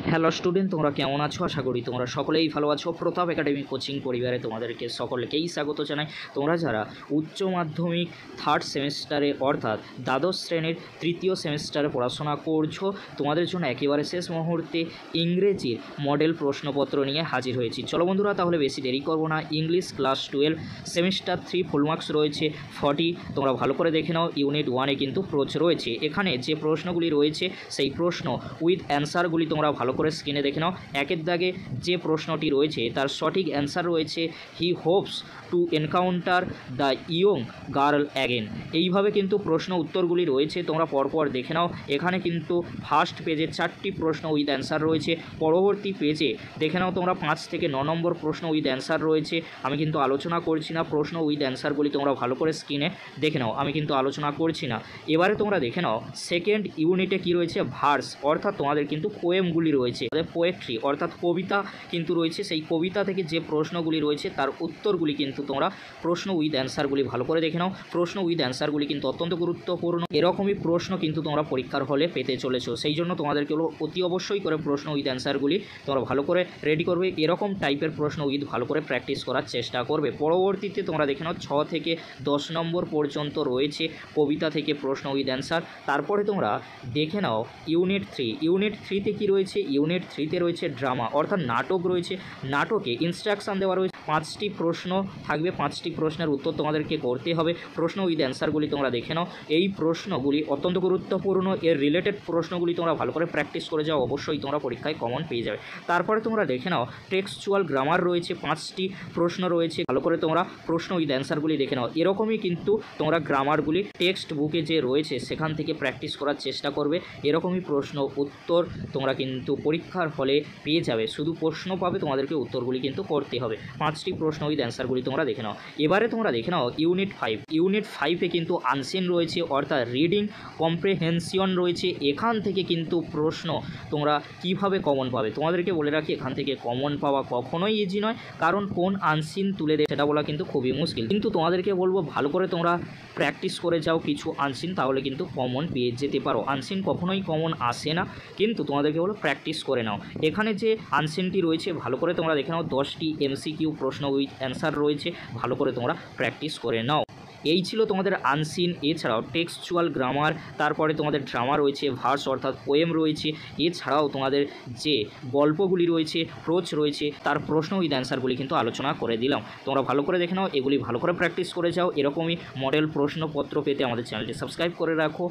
Hello student, তোমরা কেমন আছো? আশা করি তোমরা সকলেই ভালো আছো। প্রতাপ একাডেমি কোচিং পরিবারে তোমাদেরকে সকলকেই স্বাগত জানাই। তোমরা যারা উচ্চ মাধ্যমিক থার্ড সেমিস্টারে অর্থাৎ দ্বাদশ শ্রেণীর তৃতীয় সেমিস্টারে পড়াশোনা করছো, তোমাদের জন্য একেবারে শেষ মুহূর্তে ইংরেজির মডেল প্রশ্নপত্র নিয়ে হাজির হয়েছি। চলো বন্ধুরা, তাহলে বেশি দেরি করবো না। English class 12 semester 3 full marks রয়েছে 40। তোমরা ভালো করে দেখে নাও। ইউনিট 1-এ কিন্তু প্রোচ রয়েছে। এখানে যে প্রশ্নগুলি রয়েছে সেই প্রশ্ন উইথ অ্যান্সারগুলি তোমরা ভালো করে স্ক্রিনে দেখে নাও। একের দাগে যে প্রশ্নটি রয়েছে তার সঠিক অ্যান্সার রয়েছে he hopes to encounter the young girl again. এইভাবে কিন্তু প্রশ্ন উত্তরগুলি রয়েছে, তোমরা পরপর দেখে নাও। এখানে কিন্তু ফার্স্ট পেজে 4টি প্রশ্ন উইথ অ্যান্সার রয়েছে। পরবর্তী পেজে দেখে নাও তোমরা 5 থেকে 9 নম্বর প্রশ্ন উইথ অ্যান্সার রয়েছে। আমি কিন্তু আলোচনা করছি না, প্রশ্ন উইথ অ্যান্সারগুলি তোমরা ভালো করে স্ক্রিনে দেখে নাও, আমি কিন্তু আলোচনা করছি না। এবারে তোমরা দেখে নাও সেকেন্ড ইউনিটে কি রয়েছে, ভার্স অর্থাৎ তোমাদের কিন্তু পোয়েমগুলি রয়েছে, পোয়েট্রি অর্থাৎ কবিতা কিন্তু রয়েছে। সেই কবিতা থেকে যে প্রশ্নগুলি রয়েছে তার উত্তরগুলি কিন্তু তোমরা প্রশ্ন উইথ অ্যান্সারগুলি ভালো করে দেখে নাও। প্রশ্ন উইথ অ্যান্সারগুলি কিন্তু অত্যন্ত গুরুত্বপূর্ণ। এরকমই প্রশ্ন কিন্তু তোমরা পরীক্ষার হলে পেতে চলেছো, সেই জন্য তোমাদেরকে অতি অবশ্যই করে প্রশ্ন উইথ অ্যান্সারগুলি তোমরা ভালো করে রেডি করবে। এরকম টাইপের প্রশ্ন উইথ ভালো করে প্র্যাকটিস করার চেষ্টা করবে। পরবর্তীতে তোমরা দেখে নাও 6 থেকে 10 নম্বর পর্যন্ত রয়েছে কবিতা থেকে প্রশ্ন উইথ অ্যান্সার। তারপরে তোমরা দেখে নাও ইউনিট 3। ইউনিট 3-তে কী রয়েছে, ইউনিট 3-তে রয়েছে ড্রামা অর্থাৎ নাটক রয়েছে। নাটকে ইনস্ট্রাকশান দেওয়া রয়েছে, 5টি প্রশ্ন থাকবে, 5টি প্রশ্নের উত্তর তোমাদেরকে করতে হবে। প্রশ্ন উইথ অ্যান্সারগুলি তোমরা দেখে নাও। এই প্রশ্নগুলি অত্যন্ত গুরুত্বপূর্ণ, এর রিলেটেড প্রশ্নগুলি তোমরা ভালো করে প্র্যাকটিস করে যাও, অবশ্যই তোমরা পরীক্ষায় কমন পেয়ে যাবে। তারপরে তোমরা দেখে নাও টেক্সচুয়াল গ্রামার রয়েছে, 5টি প্রশ্ন রয়েছে, ভালো করে তোমরা প্রশ্ন উইথ অ্যান্সারগুলি দেখে নাও। এরকমই কিন্তু তোমরা গ্রামারগুলি টেক্সট বুকে যে রয়েছে সেখান থেকে প্র্যাকটিস করার চেষ্টা করবে। এরকমই প্রশ্ন উত্তর তোমরা কিন্তু পরীক্ষার হলে পেয়ে যাবে। শুধু প্রশ্ন পাবে, তোমাদেরকে উত্তরগুলি কিন্তু করতে হবে। 5টি প্রশ্ন উইথ অ্যান্সারগুলি তোমরা দেখে নাও। এবারে তোমরা দেখে নাও ইউনিট 5। ইউনিট 5-এ কিন্তু আনসিন রয়েছে অর্থাৎ রিডিং কম্প্রেহেনশন রয়েছে। এখান থেকে কিন্তু প্রশ্ন তোমরা কিভাবে কমন পাবে, তোমাদেরকে বলে রাখি এখান থেকে কমন পাওয়া কখনোই ইজি নয়, কারণ কোন আনসিন তুলে দেয় সেটা বলা কিন্তু খুবই মুশকিল। কিন্তু তোমাদেরকে বলবো ভালো করে তোমরা প্র্যাকটিস করে যাও কিছু আনসিন, তাহলে কিন্তু কমন পেয়ে যেতে পারো। আনসিন কখনোই কমন আসে না, কিন্তু তোমাদেরকে বলো প্র্যাকটিস করে নাও। এখানে যে আনসিনটি রয়েছে ভালো করে তোমরা দেখে নাও, 10টি MCQ প্রশ্ন উইথ অ্যান্সার রয়েছে, ভালো করে তোমরা প্র্যাকটিস করে নাও। এই ছিল তোমাদের আনসিন। এছাড়াও টেক্সচুয়াল গ্রামার, তারপরে তোমাদের ড্রামা রয়েছে, ভার্স অর্থাৎ পোয়েম রয়েছে। এছাড়াও তোমাদের যে গল্পগুলি রয়েছে, প্রোচ রয়েছে, তার প্রশ্ন উইথ অ্যান্সারগুলি কিন্তু আলোচনা করে দিলাম। তোমরা ভালো করে দেখে নাও, এগুলি ভালো করে প্র্যাকটিস করে যাও। এরকমই মডেল প্রশ্নপত্র পেতে আমাদের চ্যানেলটি সাবস্ক্রাইব করে রাখো।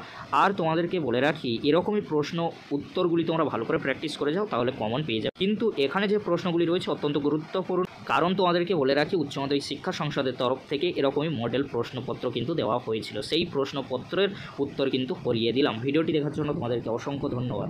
আর তোমাদেরকে বলে রাখি এরকমই প্রশ্ন উত্তরগুলি তোমরা ভালো করে প্র্যাকটিস করে যাও, তাহলে কমন পেয়ে যাও। কিন্তু এখানে যে প্রশ্নগুলি রয়েছে অত্যন্ত গুরুত্বপূর্ণ, কারণ তোমাদেরকে বলে রাখি উচ্চ মাধ্যমিক শিক্ষা সংসদের তরফ থেকে এরকমই মডেল প্রশ্নপত্র কিন্তু দেওয়া হয়েছিল। সেই প্রশ্নপত্রের উত্তর কিন্তু করিয়ে দিলাম। ভিডিওটি দেখার জন্য তোমাদেরকে অসংখ্য ধন্যবাদ।